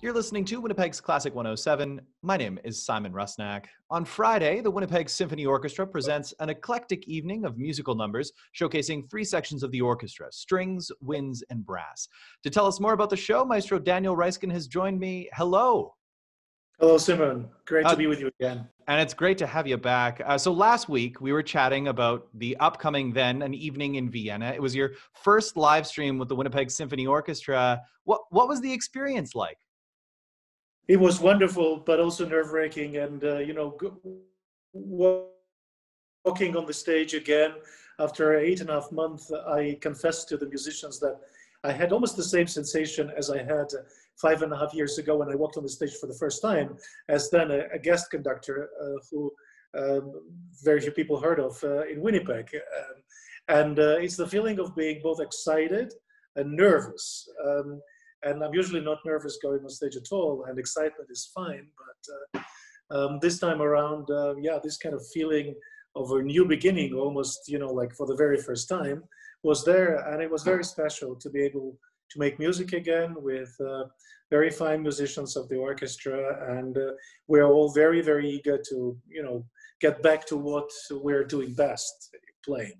You're listening to Winnipeg's Classic 107. My name is Simon Rusnak. On Friday, the Winnipeg Symphony Orchestra presents an eclectic evening of musical numbers showcasing three sections of the orchestra: strings, winds, and brass. To tell us more about the show, Maestro Daniel Reiskin has joined me. Hello. Hello, Simon. Great to be with you again. And it's great to have you back. So last week, we were chatting about the upcoming An Evening in Vienna. It was your first live stream with the Winnipeg Symphony Orchestra. What was the experience like? It was wonderful, but also nerve-wracking. And, walking on the stage again after 8.5 months, I confessed to the musicians that I had almost the same sensation as I had 5.5 years ago when I walked on the stage for the first time, as then a guest conductor who very few people heard of in Winnipeg. It's the feeling of being both excited and nervous. And I'm usually not nervous going on stage at all, and excitement is fine. But this time around, this kind of feeling of a new beginning, almost, like for the very first time, was there. And it was very special to be able to make music again with very fine musicians of the orchestra. And we're all very, very eager to, get back to what we're doing best, playing.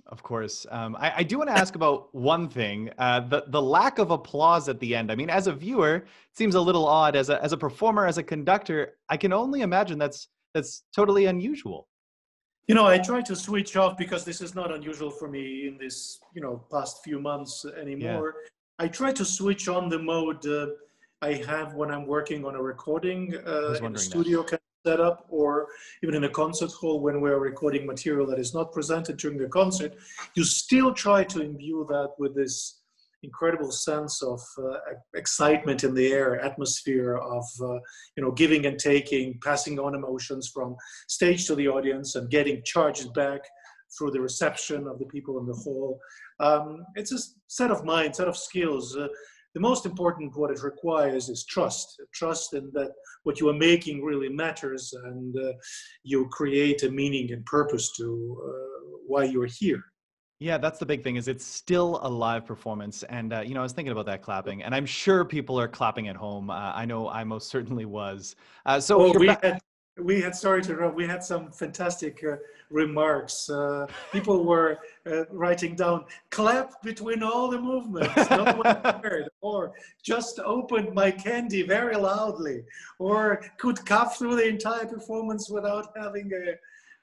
Of course. I do want to ask about one thing, the lack of applause at the end. I mean, as a viewer, it seems a little odd. As a performer, as a conductor, I can only imagine that's totally unusual. I try to switch off because this is not unusual for me in this, past few months anymore. Yeah. I try to switch on the mode I have when I'm working on a recording in a studio kind of setup, or even in a concert hall when we're recording material that is not presented during the concert. You still try to imbue that with this incredible sense of excitement in the air, atmosphere of giving and taking, passing on emotions from stage to the audience and getting charged back through the reception of the people in the hall. It's a set of mind, set of skills. The most important, what it requires, is trust in that what you are making really matters, and you create a meaning and purpose to why you're here. Yeah, that's the big thing, is it's still a live performance. And, I was thinking about that clapping, and I'm sure people are clapping at home. I know I most certainly was. We had some fantastic remarks. People were writing down, clap between all the movements, no one heard, or just opened my candy very loudly, or could cough through the entire performance without having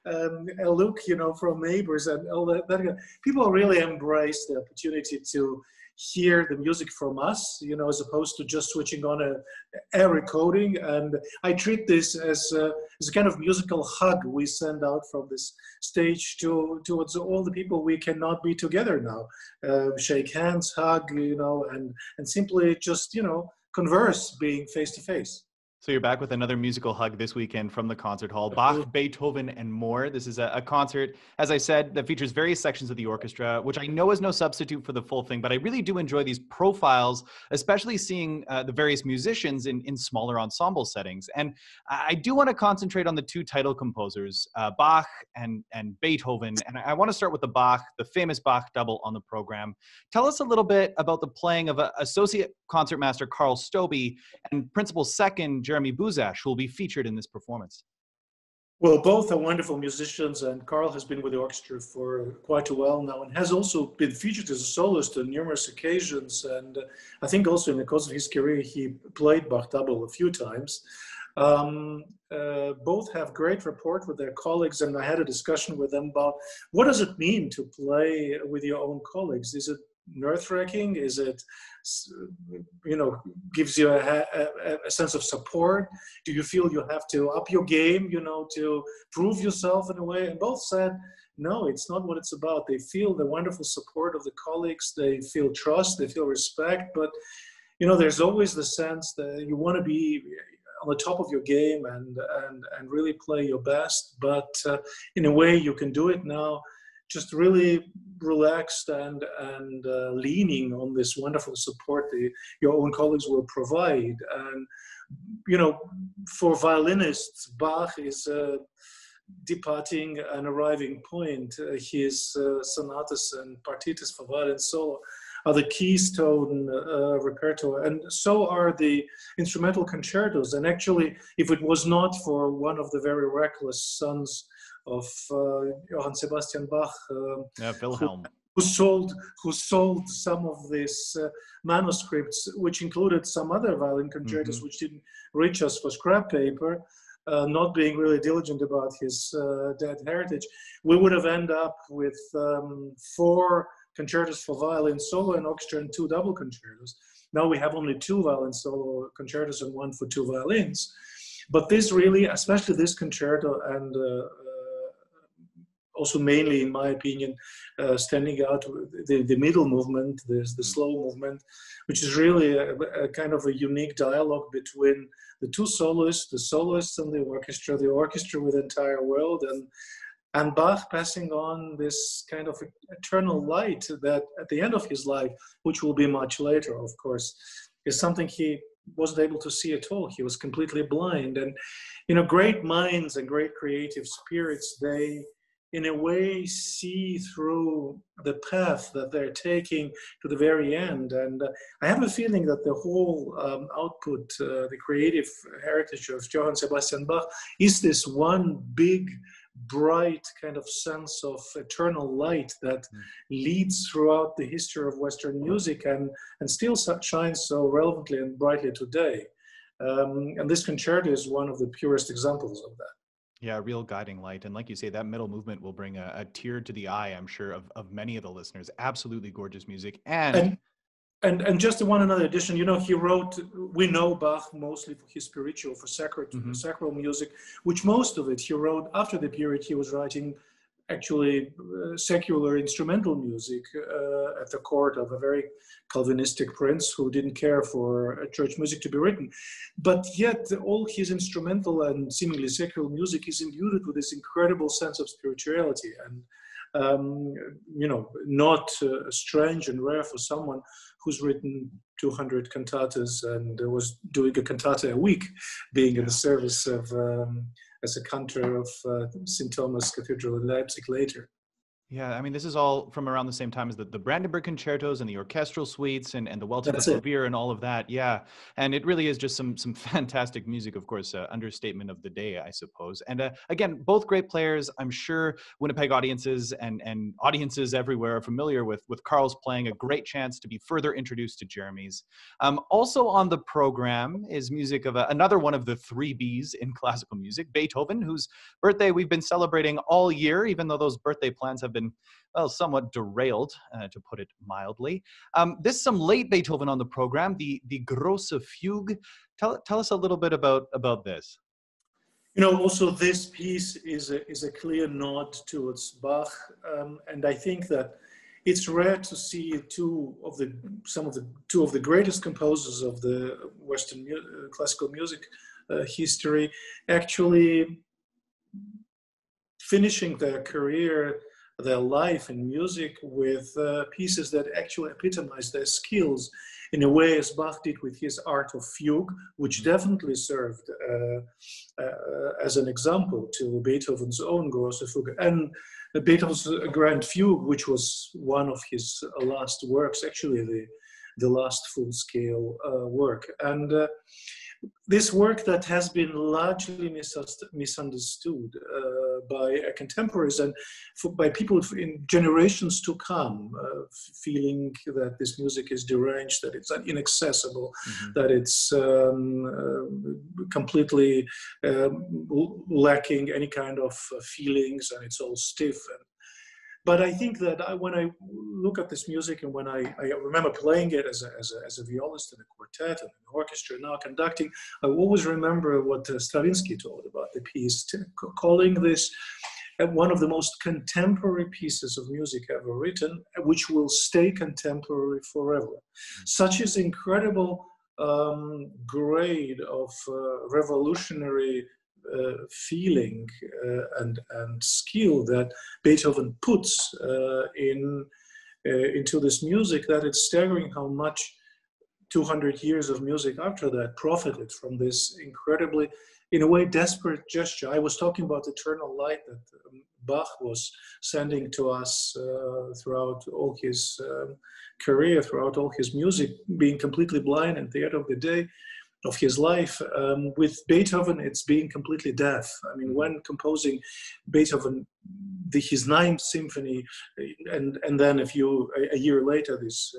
a look, from neighbors and all that. People really embrace the opportunity to hear the music from us, as opposed to just switching on a recording. And I treat this as a kind of musical hug we send out from this stage towards all the people we cannot be together now. Shake hands, hug, and simply just, converse, being face to face. So you're back with another musical hug this weekend from the concert hall. Bach, Beethoven, and More. This is a concert, as I said, that features various sections of the orchestra, which I know is no substitute for the full thing, but I really do enjoy these profiles, especially seeing the various musicians in smaller ensemble settings. And I do want to concentrate on the two title composers, Bach and Beethoven. And I want to start with the Bach, the famous Bach double on the program. Tell us a little bit about the playing of Associate Concertmaster Carl Stobbe and Principal Second Jeremy Buzash, who will be featured in this performance. Well, both are wonderful musicians, and Carl has been with the orchestra for quite a while now and has also been featured as a soloist on numerous occasions. And I think also in the course of his career, he played Bach double a few times. Both have great rapport with their colleagues, and I had a discussion with them about what does it mean to play with your own colleagues? Is it nerve-wracking? Is it, gives you a sense of support? Do you feel you have to up your game, to prove yourself in a way? And both said, no, it's not what it's about. They feel the wonderful support of the colleagues. They feel trust, they feel respect, but, there's always the sense that you want to be on the top of your game and really play your best, but in a way you can do it now just really relaxed and leaning on this wonderful support your own colleagues will provide. And, for violinists, Bach is departing an arriving point. His sonatas and partitas for violin solo are the keystone repertoire, and so are the instrumental concertos. And actually, if it was not for one of the very reckless sons of Johann Sebastian Bach, Wilhelm, who sold some of these manuscripts, which included some other violin concertos which didn't reach us for scrap paper, not being really diligent about his dead heritage, we would have ended up with 4 concertos for violin solo and orchestra and 2 double concertos. Now we have only 2 violin solo concertos and 1 for 2 violins. But this really, especially this concerto, and also mainly, in my opinion, standing out the middle movement, there's the slow movement, which is really a kind of a unique dialogue between the 2 soloists, the soloists and the orchestra with the entire world, and Bach passing on this kind of eternal light that at the end of his life, which will be much later, of course, is something he wasn't able to see at all. He was completely blind. And, great minds and great creative spirits, they, in a way, see through the path that they're taking to the very end. And I have a feeling that the whole output, the creative heritage of Johann Sebastian Bach, is this one big, bright kind of sense of eternal light that leads throughout the history of Western music and still shines so relevantly and brightly today. And this concerto is one of the purest examples of that. Yeah, real guiding light. And like you say, that middle movement will bring a tear to the eye, I'm sure, of many of the listeners. Absolutely gorgeous music. And just one another addition, he wrote, we know Bach mostly for his spiritual, for sacral music, which most of it he wrote after the period he was writing actually secular instrumental music at the court of a very Calvinistic prince who didn't care for church music to be written. But yet all his instrumental and seemingly secular music is imbued with this incredible sense of spirituality and not strange and rare for someone who's written 200 cantatas and was doing a cantata a week, being in the service of as a cantor of St. Thomas Cathedral in Leipzig later. Yeah, I mean, this is all from around the same time as the Brandenburg concertos and the orchestral suites and the Welter Klavier and all of that. Yeah, and it really is just some fantastic music, of course, understatement of the day, I suppose. And again, both great players. I'm sure Winnipeg audiences and audiences everywhere are familiar with Carl's playing, a great chance to be further introduced to Jeremy's. Also on the program is music of another one of the 3 Bs in classical music, Beethoven, whose birthday we've been celebrating all year, even though those birthday plans have been, well, somewhat derailed, to put it mildly. This some late Beethoven on the program, the Grosse Fuge. Tell us a little bit about this. Also this piece is a clear nod towards Bach, and I think that it's rare to see two of the greatest composers of the Western classical music history actually finishing their career, their life in music with pieces that actually epitomize their skills in a way as Bach did with his art of fugue, which definitely served as an example to Beethoven's own Grosse Fuge, and Beethoven's Grand Fugue, which was one of his last works, actually the last full-scale work. And this work that has been largely misunderstood by contemporaries and by people in generations to come, feeling that this music is deranged, that it's inaccessible, that it's completely lacking any kind of feelings, and it's all stiff. But I think that when I look at this music and when I remember playing it as a violist in a quartet and an orchestra, now conducting, I always remember what Stravinsky told about the piece, calling this one of the most contemporary pieces of music ever written, which will stay contemporary forever. Such is incredible grade of revolutionary feeling and skill that Beethoven puts into this music, that it's staggering how much 200 years of music after that profited from this incredibly in a way, desperate gesture. I was talking about eternal light that Bach was sending to us throughout all his career, throughout all his music, being completely blind at the end of the day of his life. With Beethoven, it's being completely deaf. I mean, when composing Beethoven, his Ninth Symphony, and then a year later, this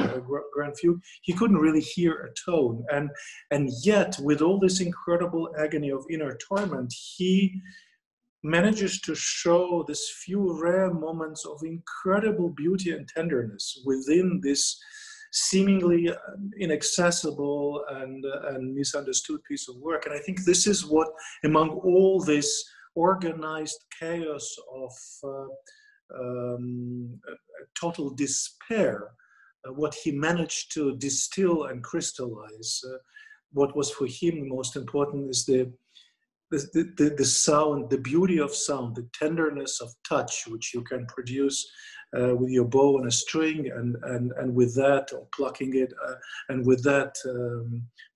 Grand Fugue, he couldn't really hear a tone. And yet, with all this incredible agony of inner torment, he manages to show this few rare moments of incredible beauty and tenderness within this seemingly inaccessible and misunderstood piece of work. And I think this is what, among all this organized chaos of total despair, what he managed to distill and crystallize, what was for him most important is the sound, the beauty of sound, the tenderness of touch, which you can produce with your bow on a string, and with that, or plucking it, and with that,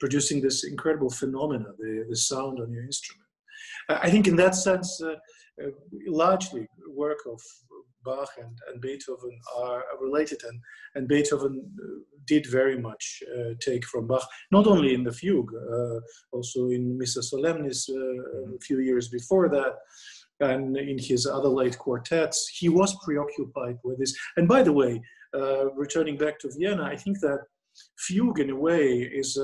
producing this incredible phenomena, the sound on your instrument. I think in that sense, largely work of Bach and Beethoven are related, and Beethoven did very much take from Bach, not only in the fugue, also in Missa Solemnis a few years before that, and in his other late quartets. He was preoccupied with this. And by the way, returning back to Vienna, I think that fugue in a way is,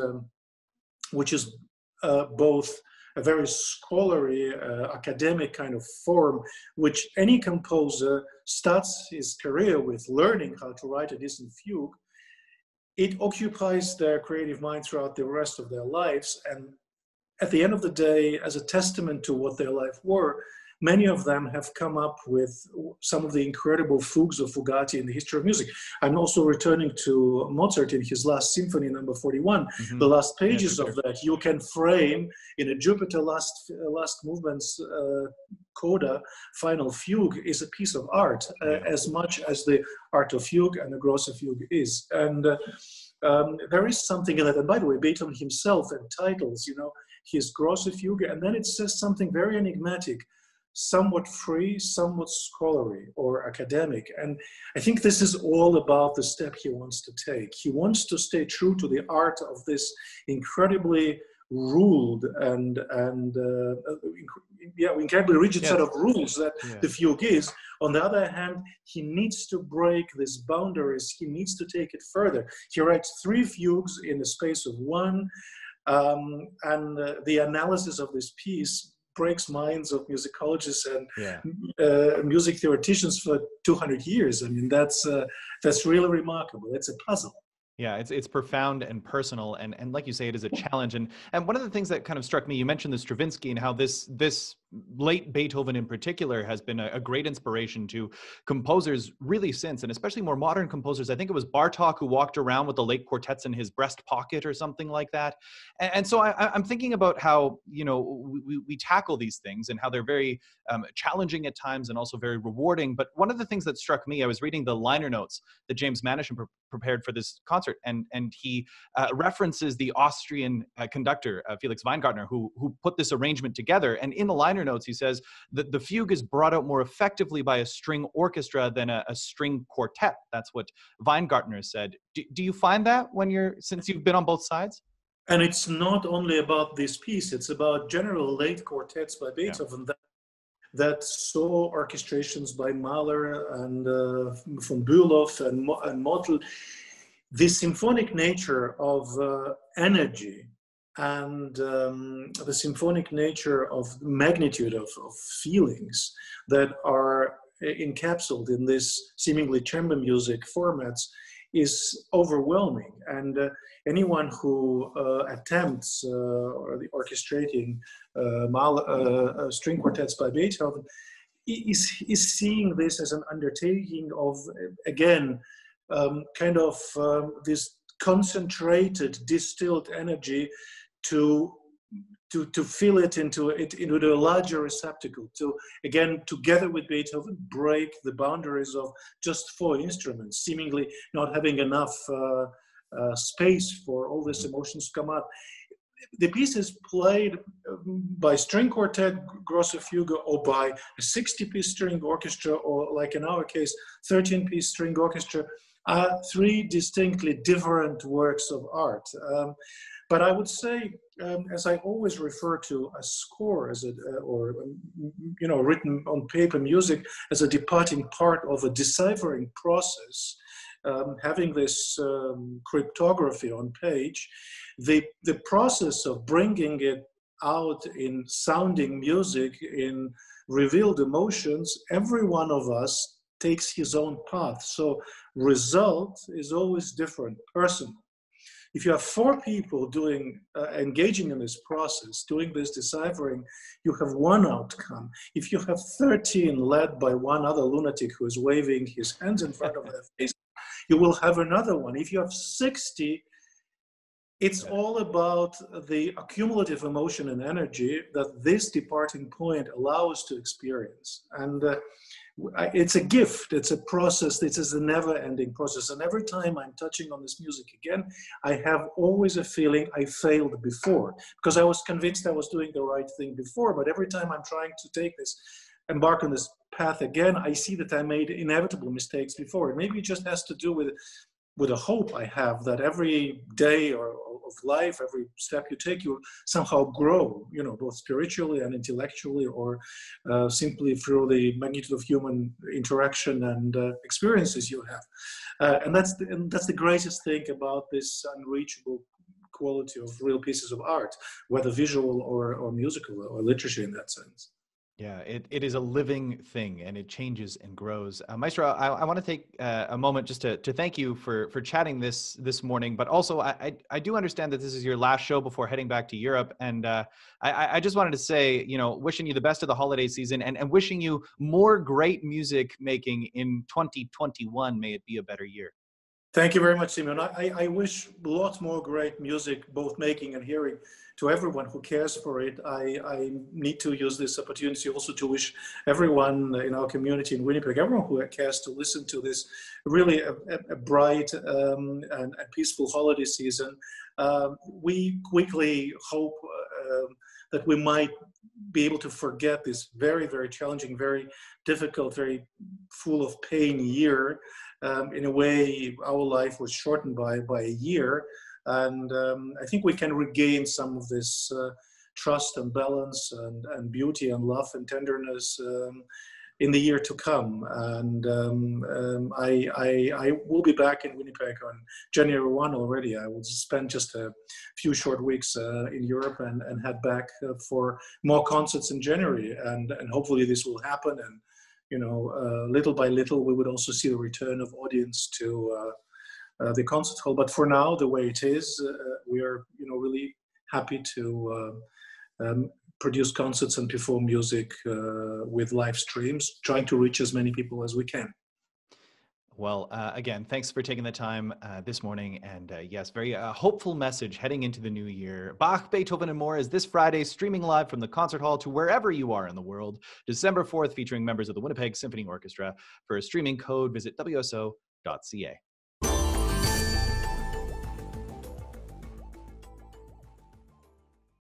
which is both a very scholarly, academic kind of form, which any composer starts his career with learning how to write a decent fugue. It occupies their creative mind throughout the rest of their lives. And at the end of the day, as a testament to what their life were, many of them have come up with some of the incredible fugues or fugati in the history of music. I'm also returning to Mozart in his last symphony, number 41. The last pages of that you can frame in a Jupiter last movement's coda, final fugue, is a piece of art, as much as the art of fugue and the grosse fugue is. And there is something in that. And by the way, Beethoven himself entitles, his grosse fugue, and then it says something very enigmatic, somewhat free, somewhat scholarly or academic. And I think this is all about the step he wants to take. He wants to stay true to the art of this incredibly ruled and incredibly rigid set of rules that the fugue is. On the other hand, he needs to break these boundaries. He needs to take it further. He writes 3 fugues in the space of 1, and the analysis of this piece breaks minds of musicologists and music theoreticians for 200 years. I mean, that's really remarkable. It's a puzzle. Yeah, it's profound and personal, and like you say, it is a challenge. And one of the things that kind of struck me, you mentioned the Stravinsky and how this late Beethoven in particular has been a great inspiration to composers really since, and especially more modern composers. I think it was Bartók who walked around with the late quartets in his breast pocket or something like that. And so I'm thinking about how, we tackle these things and how they're very challenging at times and also very rewarding. But one of the things that struck me, I was reading the liner notes that James Manisham prepared for this concert, and he references the Austrian conductor, Felix Weingartner, who put this arrangement together. And in the liner notes, he says that the fugue is brought out more effectively by a string orchestra than a string quartet. That's what Weingartner said. Do you find that since you've been on both sides? And it's not only about this piece, it's about general late quartets by Beethoven that saw orchestrations by Mahler and von Bülow and Mottl. The symphonic nature of energy and the symphonic nature of magnitude of feelings that are encapsulated in this seemingly chamber music formats is overwhelming. And anyone who attempts orchestrating string quartets by Beethoven is seeing this as an undertaking of, again, this concentrated, distilled energy to fill it into a larger receptacle, to, again, together with Beethoven, break the boundaries of just 4 instruments, seemingly not having enough space for all these emotions to come out. the piece is played by string quartet, grosso fugue, or by a 60-piece string orchestra, or like in our case, 13-piece string orchestra, are three distinctly different works of art. But I would say, as I always refer to a score as written on paper music as a departing part of a deciphering process, having this cryptography on page, the process of bringing it out in sounding music, in revealed emotions, every one of us takes his own path. So result is always different, personal. If you have 4 people engaging in this process, doing this deciphering, you have one outcome. If you have 13 led by one other lunatic who is waving his hands in front of their face, you will have another one. If you have 60, it's all about the accumulative emotion and energy that this departing point allows to experience. And it's a gift, it's a process, this is a never-ending process. And every time I'm touching on this music again, I have always a feeling I failed before, because I was convinced I was doing the right thing before, but every time I'm trying to embark on this path again, I see that I made inevitable mistakes before. And maybe it just has to do with a hope I have that every day of life, every step you take, you somehow grow, both spiritually and intellectually, or simply through the magnitude of human interaction and experiences you have. And that's the greatest thing about this unreachable quality of real pieces of art, whether visual or musical or literature in that sense. Yeah, it is a living thing, and it changes and grows. Maestro, I want to take a moment just to thank you for chatting this morning, but also I do understand that this is your last show before heading back to Europe, and I just wanted to say, wishing you the best of the holiday season, and wishing you more great music making in 2021. May it be a better year. Thank you very much, Simeon. I wish lots more great music, both making and hearing, to everyone who cares for it. I need to use this opportunity also to wish everyone in our community in Winnipeg, everyone who cares to listen to this, really a bright and peaceful holiday season. We quickly hope that we might be able to forget this very, very challenging, very difficult, very full of pain year. In a way, our life was shortened by a year. And I think we can regain some of this trust and balance and beauty and love and tenderness in the year to come. And I will be back in Winnipeg on January 1 already. I will spend just a few short weeks in Europe and head back for more concerts in January. And hopefully this will happen. And little by little, we would also see the return of audience to the concert hall. But for now, the way it is, we are, really happy to produce concerts and perform music with live streams, trying to reach as many people as we can. Well, again, thanks for taking the time this morning. And yes, very hopeful message heading into the new year. Bach, Beethoven, and More is this Friday, streaming live from the concert hall to wherever you are in the world. December 4th, featuring members of the Winnipeg Symphony Orchestra. For a streaming code, visit wso.ca.